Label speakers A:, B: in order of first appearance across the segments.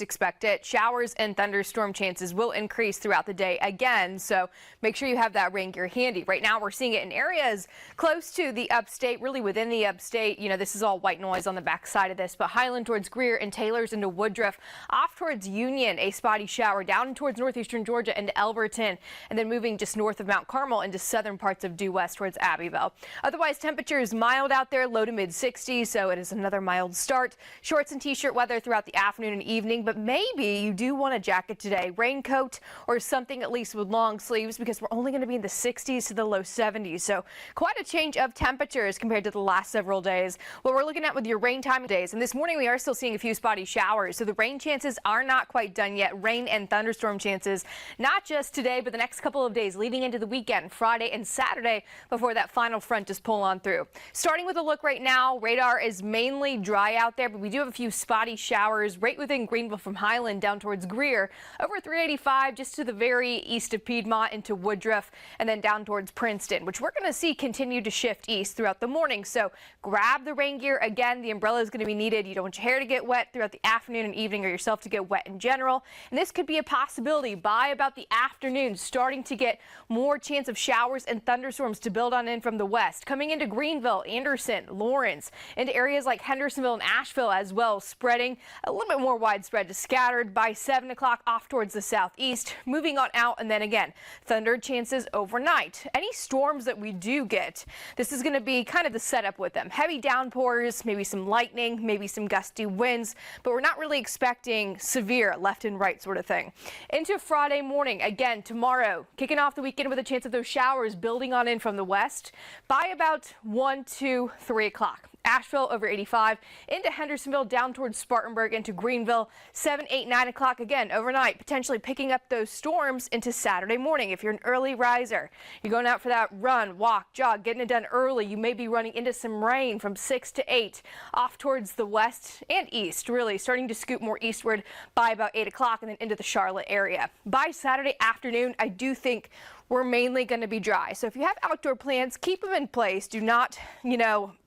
A: Expect it. Showers and thunderstorm chances will increase throughout the day again, so make sure you have that rain gear handy. Right now we're seeing it in areas close to the upstate, really within the upstate. You know, this is all white noise on the back side of this, but Highland towards Greer and Taylor's into Woodruff, off towards Union, a spotty shower down towards northeastern Georgia into Elberton, and then moving just north of Mount Carmel into southern parts of due west towards Abbeville. Otherwise, temperatures mild out there, low to mid 60s, so it is another mild start. Shorts and t-shirt weather throughout the afternoon and evening, but maybe you do want a jacket today, raincoat or something at least with long sleeves, because we're only going to be in the 60s to the low 70s. So quite a change of temperatures compared to the last several days. What we're looking at with your rain time days, and this morning we are still seeing a few spotty showers. So the rain chances are not quite done yet. Rain and thunderstorm chances, not just today, but the next couple of days leading into the weekend, Friday and Saturday, before that final front just pull on through. Starting with a look right now, radar is mainly dry out there, but we do have a few spotty showers right within Greenville from Highland down towards Greer, over 385 just to the very east of Piedmont into Woodruff, and then down towards Princeton, which we're going to see continue to shift east throughout the morning. So grab the rain gear. Again, the umbrella is going to be needed. You don't want your hair to get wet throughout the afternoon and evening, or yourself to get wet in general. And this could be a possibility by about the afternoon, starting to get more chance of showers and thunderstorms to build on in from the west, coming into Greenville, Anderson, Lawrence, into areas like Hendersonville and Asheville as well, spreading a little bit more widespread to scattered by 7 o'clock off towards the southeast, moving on out, and then again, thunder chances overnight. Any storms that we do get, this is going to be kind of the setup with them. Heavy downpours, maybe some lightning, maybe some gusty winds, but we're not really expecting severe left and right sort of thing. Into Friday morning, again, tomorrow, kicking off the weekend with a chance of those showers building on in from the west by about 1, 2, 3 o'clock. Asheville over 85, into Hendersonville, down towards Spartanburg, into Greenville, 7, 8, 9 o'clock again overnight, potentially picking up those storms into Saturday morning. If you're an early riser, you're going out for that run, walk, jog, getting it done early, you may be running into some rain from 6 to 8 off towards the west and east, really starting to scoot more eastward by about 8 o'clock and then into the Charlotte area. By Saturday afternoon, I do think we're mainly going to be dry. So if you have outdoor plans, keep them in place. Do not,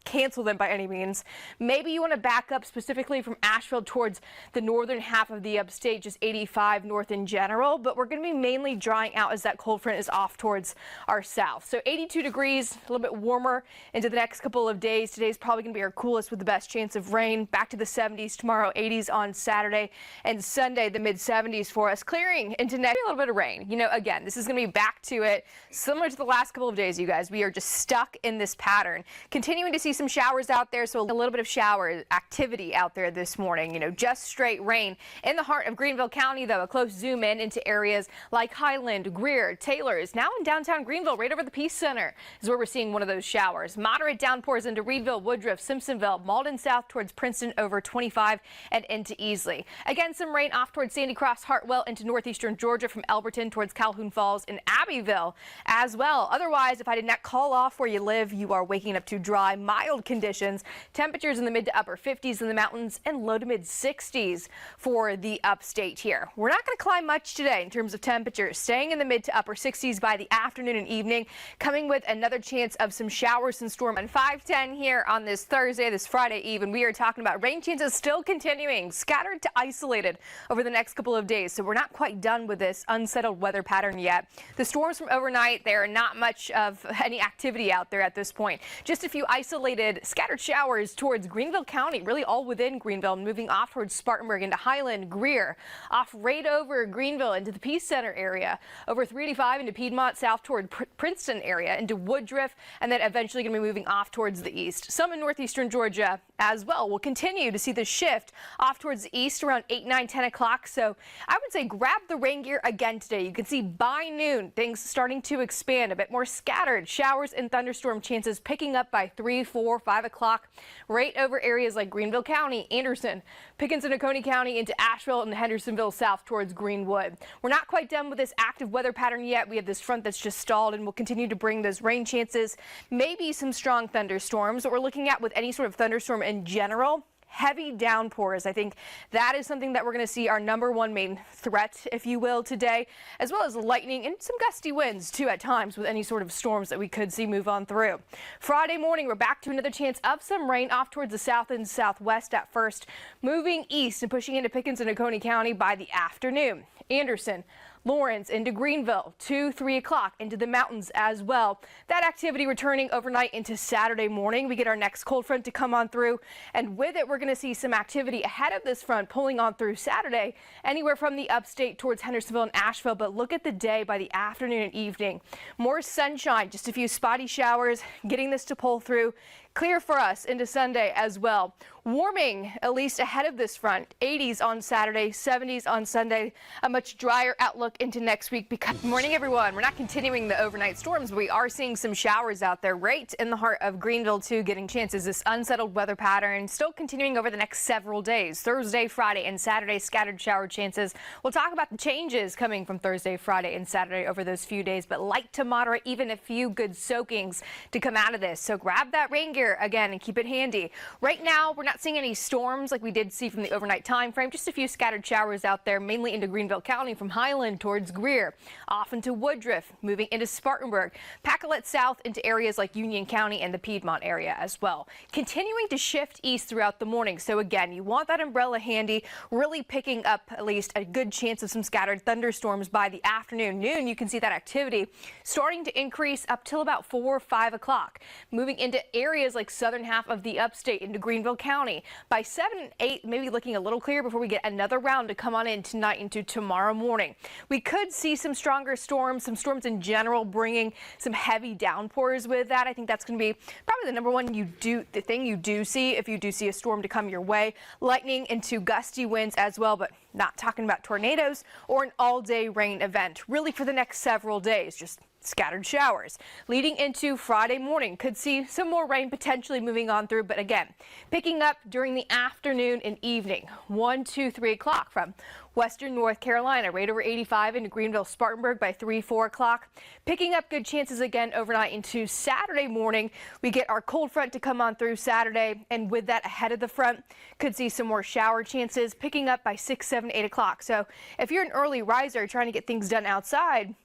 A: cancel them by any means. Maybe you want to back up specifically from Asheville towards the northern half of the upstate, just 85 north in general, but we're going to be mainly drying out as that cold front is off towards our south. So 82 degrees, a little bit warmer into the next couple of days. Today's probably going to be our coolest with the best chance of rain. Back to the 70s tomorrow, 80s on Saturday, and Sunday the mid 70s for us, clearing into next a little bit of rain. Again, this is going to be back to it similar to the last couple of days, you guys. We are just stuck in this pattern, continuing to see some showers out there, so a little bit of shower activity out there this morning. Just straight rain in the heart of Greenville County, though. A close zoom in into areas like Highland, Greer, Taylor's, now in downtown Greenville, right over the Peace Center is where we're seeing one of those showers. Moderate downpours into Reedville, Woodruff, Simpsonville, Malden south towards Princeton over 25 and into Easley. Again, some rain off towards Sandy Cross, Hartwell into northeastern Georgia from Elberton towards Calhoun Falls and Abbeville as well. Otherwise, if I did not call off where you live, you are waking up to dry, mild conditions. Temperatures in the mid to upper 50s in the mountains and low to mid 60s for the upstate here. We're not going to climb much today in terms of temperatures, staying in the mid to upper 60s by the afternoon and evening, coming with another chance of some showers and storm on 5:10 here on this Thursday, this Friday Eve, and we are talking about rain chances still continuing, scattered to isolated over the next couple of days. So we're not quite done with this unsettled weather pattern yet. The storms from overnight, there are not much of any activity out there at this point. Just a few isolated scattered showers towards Greenville County, really all within Greenville, moving off towards Spartanburg into Highland, Greer, off right over Greenville into the Peace Center area, over 385 into Piedmont, south toward Princeton area, into Woodruff, and then eventually going to be moving off towards the east. Some in northeastern Georgia as well. We'll continue to see the shift off towards the east around 8, 9, 10 o'clock. So I would say grab the rain gear again today. You can see by noon things starting to expand, a bit more scattered showers and thunderstorm chances picking up by 3, 4, 5 o'clock right over areas like Greenville County, Anderson, Pickens and Oconee County into Asheville and Hendersonville south towards Greenwood. We're not quite done with this active weather pattern yet. We have this front that's just stalled and will continue to bring those rain chances, maybe some strong thunderstorms. What we're looking at with any sort of thunderstorm in general, heavy downpours. I think that is something that we're going to see our #1 main threat, if you will, today, as well as lightning and some gusty winds too at times with any sort of storms that we could see move on through. Friday morning, we're back to another chance of some rain off towards the south and southwest at first, moving east and pushing into Pickens and Oconee County by the afternoon. Anderson, Lawrence into Greenville, 2, 3 o'clock into the mountains as well. That activity returning overnight into Saturday morning. We get our next cold front to come on through, and with it, we're going to see some activity ahead of this front pulling on through Saturday, anywhere from the upstate towards Hendersonville and Asheville. But look at the day by the afternoon and evening. More sunshine, just a few spotty showers, getting this to pull through. Clear for us into Sunday as well. Warming, at least ahead of this front. 80s on Saturday, 70s on Sunday. A much drier outlook into next week. Good morning, everyone. We're not continuing the overnight storms, but we are seeing some showers out there right in the heart of Greenville, too, getting chances. This unsettled weather pattern still continuing over the next several days. Thursday, Friday, and Saturday, scattered shower chances. We'll talk about the changes coming from Thursday, Friday, and Saturday over those few days, but light to moderate, even a few good soakings to come out of this. So grab that rain gear again and keep it handy. Right now, we're not seeing any storms like we did see from the overnight time frame. Just a few scattered showers out there, mainly into Greenville County from Highland towards Greer, off into Woodruff, moving into Spartanburg, Pacolet south into areas like Union County and the Piedmont area as well. Continuing to shift east throughout the morning. So again, you want that umbrella handy, really picking up at least a good chance of some scattered thunderstorms by the afternoon. Noon, you can see that activity starting to increase up till about 4 or 5 o'clock, moving into areas like southern half of the upstate into Greenville County. By 7 and 8, maybe looking a little clear before we get another round to come on in tonight into tomorrow morning. We could see some stronger storms, some storms in general, bringing some heavy downpours with that. I think that's going to be probably the #1 thing you do see if you do see a storm to come your way. Lightning into gusty winds as well, but not talking about tornadoes or an all-day rain event really for the next several days. Just scattered showers. Leading into Friday morning, could see some more rain potentially moving on through, but again, picking up during the afternoon and evening. 1, 2, 3 o'clock from western North Carolina, right over 85 into Greenville, Spartanburg by 3, 4 o'clock. Picking up good chances again overnight into Saturday morning. We get our cold front to come on through Saturday, and with that ahead of the front, could see some more shower chances picking up by 6, 7, 8 o'clock. So if you're an early riser trying to get things done outside,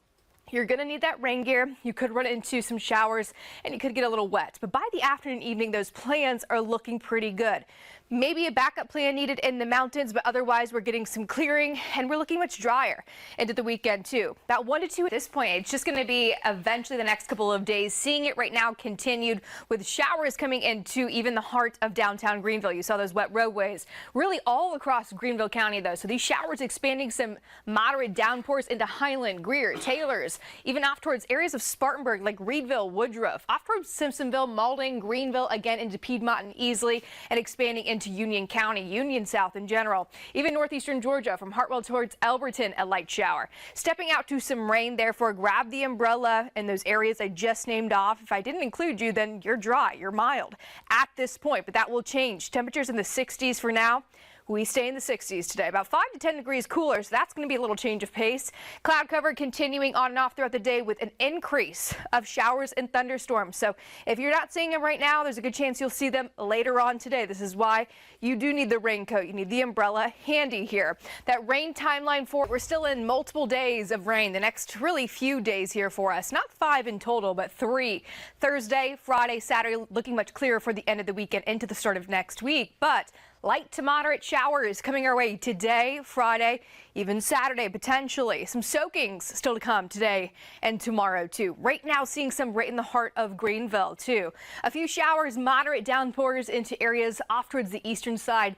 A: you're going to need that rain gear. You could run into some showers and you could get a little wet. But by the afternoon, evening, those plans are looking pretty good. Maybe a backup plan needed in the mountains, but otherwise we're getting some clearing and we're looking much drier into the weekend too. About 1 to 2 at this point. It's just going to be eventually the next couple of days. Seeing it right now continued with showers coming into even the heart of downtown Greenville. You saw those wet roadways really all across Greenville County though. So these showers expanding some moderate downpours into Highland, Greer, Taylors, even off towards areas of Spartanburg like Reedville, Woodruff, off towards Simpsonville, Mauldin, Greenville, again into Piedmont and Easley, and expanding into Union County, Union South in general. Even northeastern Georgia from Hartwell towards Elberton, a light shower. Stepping out to some rain, therefore grab the umbrella in those areas I just named off. If I didn't include you, then you're dry, you're mild at this point, but that will change. Temperatures in the 60s for now. We stay in the 60s today, about 5 to 10 degrees cooler, so that's going to be a little change of pace. Cloud cover continuing on and off throughout the day with an increase of showers and thunderstorms. So if you're not seeing them right now, there's a good chance you'll see them later on today. This is why you do need the raincoat. You need the umbrella handy here. That rain timeline we're still in multiple days of rain. The next really few days here for us, not 5 in total, but 3. Thursday, Friday, Saturday, looking much clearer for the end of the weekend into the start of next week. But light to moderate showers coming our way today, Friday, even Saturday potentially. Some soakings still to come today and tomorrow too. Right now seeing some right in the heart of Greenville too. A few showers, moderate downpours into areas off towards the eastern side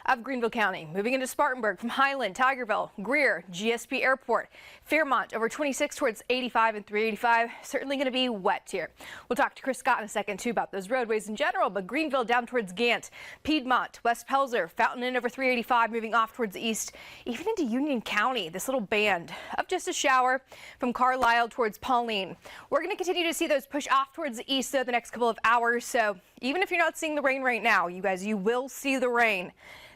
A: of Greenville County. Moving into Spartanburg from Highland, Tigerville, Greer, GSP Airport, Fairmont over 26 towards 85 and 385. Certainly going to be wet here. We'll talk to Chris Scott in a second too about those roadways in general, but Greenville down towards Gant, Piedmont, West Pelzer, Fountain Inn over 385, moving off towards the east, even into Union County. This little band of just a shower from Carlisle towards Pauline. We're going to continue to see those push off towards the east though the next couple of hours, so even if you're not seeing the rain right now, you guys, you will see the rain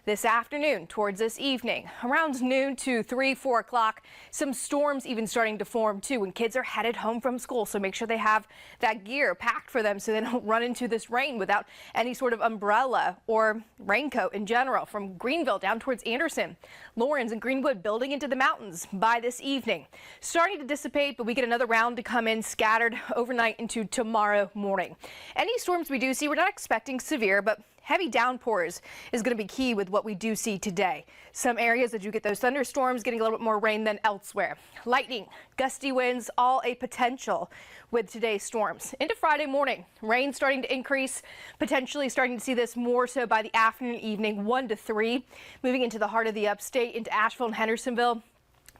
A: this afternoon towards this evening. Around noon to 3, 4 o'clock, some storms even starting to form too when kids are headed home from school. So make sure they have that gear packed for them so they don't run into this rain without any sort of umbrella or raincoat in general. From Greenville down towards Anderson, Lawrence and Greenwood building into the mountains by this evening. Starting to dissipate, but we get another round to come in scattered overnight into tomorrow morning. Any storms we do see, we're not expecting severe, but heavy downpours is going to be key with what we do see today. Some areas that you get those thunderstorms getting a little bit more rain than elsewhere. Lightning, gusty winds, all a potential with today's storms. Into Friday morning, rain starting to increase, potentially starting to see this more so by the afternoon, evening, 1 to 3. Moving into the heart of the upstate, into Asheville and Hendersonville.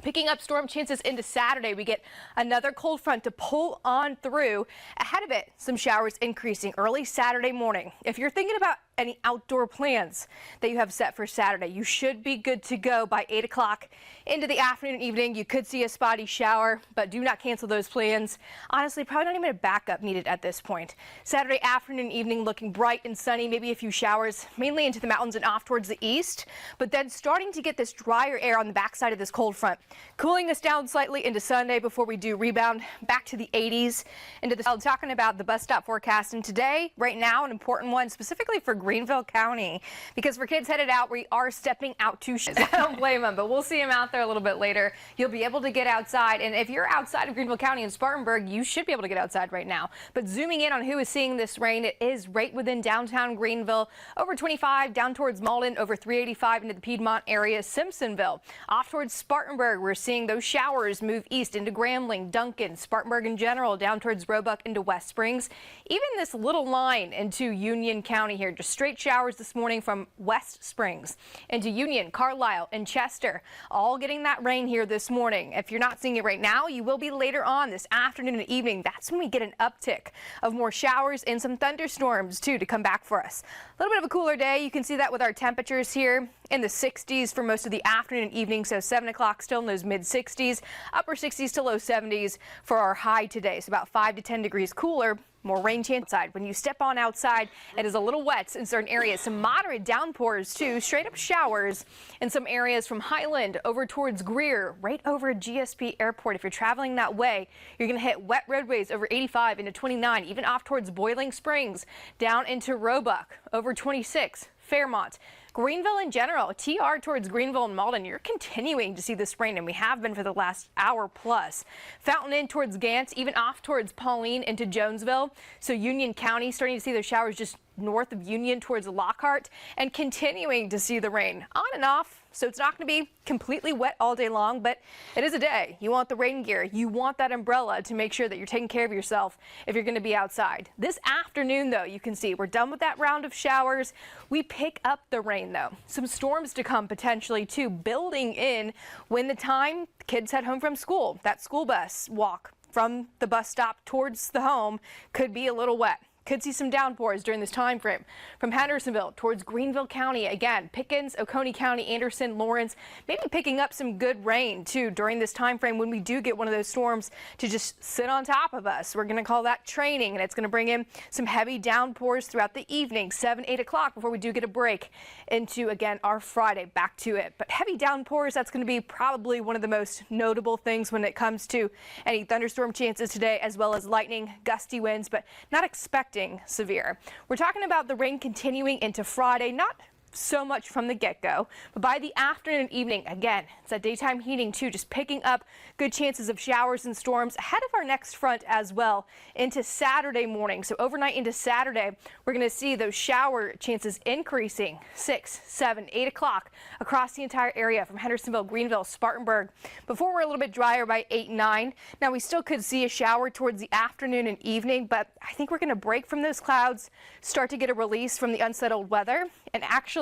A: Picking up storm chances into Saturday. We get another cold front to pull on through. Ahead of it, some showers increasing early Saturday morning. If you're thinking about any outdoor plans that you have set for Saturday, you should be good to go by 8 o'clock into the afternoon and evening. You could see a spotty shower, but do not cancel those plans. Honestly, probably not even a backup needed at this point. Saturday afternoon and evening looking bright and sunny, maybe a few showers, mainly into the mountains and off towards the east, but then starting to get this drier air on the backside of this cold front, cooling us down slightly into Sunday before we do rebound back to the 80s into the talking about the bus stop forecast. And today, right now, an important one specifically for Greenville County, because for kids headed out, we are stepping out to I don't blame them, but we'll see them out there a little bit later. You'll be able to get outside, and if you're outside of Greenville County and Spartanburg, you should be able to get outside right now. But zooming in on who is seeing this rain, it is right within downtown Greenville, over 25 down towards Malden, over 385 into the Piedmont area, Simpsonville. Off towards Spartanburg, we're seeing those showers move east into Grambling, Duncan, Spartanburg in general, down towards Roebuck into West Springs. Even this little line into Union County here, just straight showers this morning from West Springs into Union, Carlisle, and Chester, all getting that rain here this morning. If you're not seeing it right now, you will be later on this afternoon and evening. That's when we get an uptick of more showers and some thunderstorms too to come back for us. A little bit of a cooler day. You can see that with our temperatures here in the 60s for most of the afternoon and evening. So 7 o'clock still in those mid 60s, upper 60s to low 70s for our high today. So about 5 to 10 degrees cooler. More rain chance outside. When you step on outside, it is a little wet in certain areas. Some moderate downpours too, straight up showers in some areas from Highland over towards Greer, right over GSP Airport. If you're traveling that way, you're going to hit wet roadways over 85 into 29, even off towards Boiling Springs, down into Roebuck, over 26, Fairmont. Greenville in general, TR towards Greenville and Malden, you're continuing to see this rain, and we have been for the last hour plus. Fountain Inn towards Gants, even off towards Pauline into Jonesville. So Union County starting to see those showers just north of Union towards Lockhart, and continuing to see the rain on and off. So it's not going to be completely wet all day long, but it is a day. You want the rain gear. You want that umbrella to make sure that you're taking care of yourself if you're going to be outside. This afternoon, though, you can see we're done with that round of showers. We pick up the rain, though. Some storms to come potentially, too, building in when the time kids head home from school. That school bus walk from the bus stop towards the home could be a little wet. Could see some downpours during this time frame from Hendersonville towards Greenville County. Again, Pickens, Oconee County, Anderson, Lawrence, maybe picking up some good rain too during this time frame when we do get one of those storms to just sit on top of us. We're going to call that training, and it's going to bring in some heavy downpours throughout the evening, 7, 8 o'clock before we do get a break into, again, our Friday. Back to it. But heavy downpours, that's going to be probably one of the most notable things when it comes to any thunderstorm chances today, as well as lightning, gusty winds, but not expecting severe. We're talking about the rain continuing into Friday, not so much from the get-go, but by the afternoon and evening, again, it's that daytime heating too, just picking up good chances of showers and storms ahead of our next front as well into Saturday morning. So overnight into Saturday, we're going to see those shower chances increasing 6, 7, 8 o'clock across the entire area from Hendersonville, Greenville, Spartanburg, before we're a little bit drier by 8, 9. Now we still could see a shower towards the afternoon and evening, but I think we're going to break from those clouds, start to get a release from the unsettled weather, and actually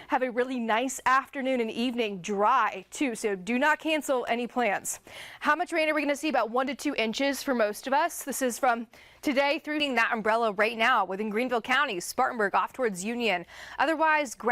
A: have a really nice afternoon and evening, dry too, so do not cancel any plans. How much rain are we going to see? About 1 to 2 inches for most of us. This is from today through that umbrella right now within Greenville County, Spartanburg off towards Union. Otherwise, grab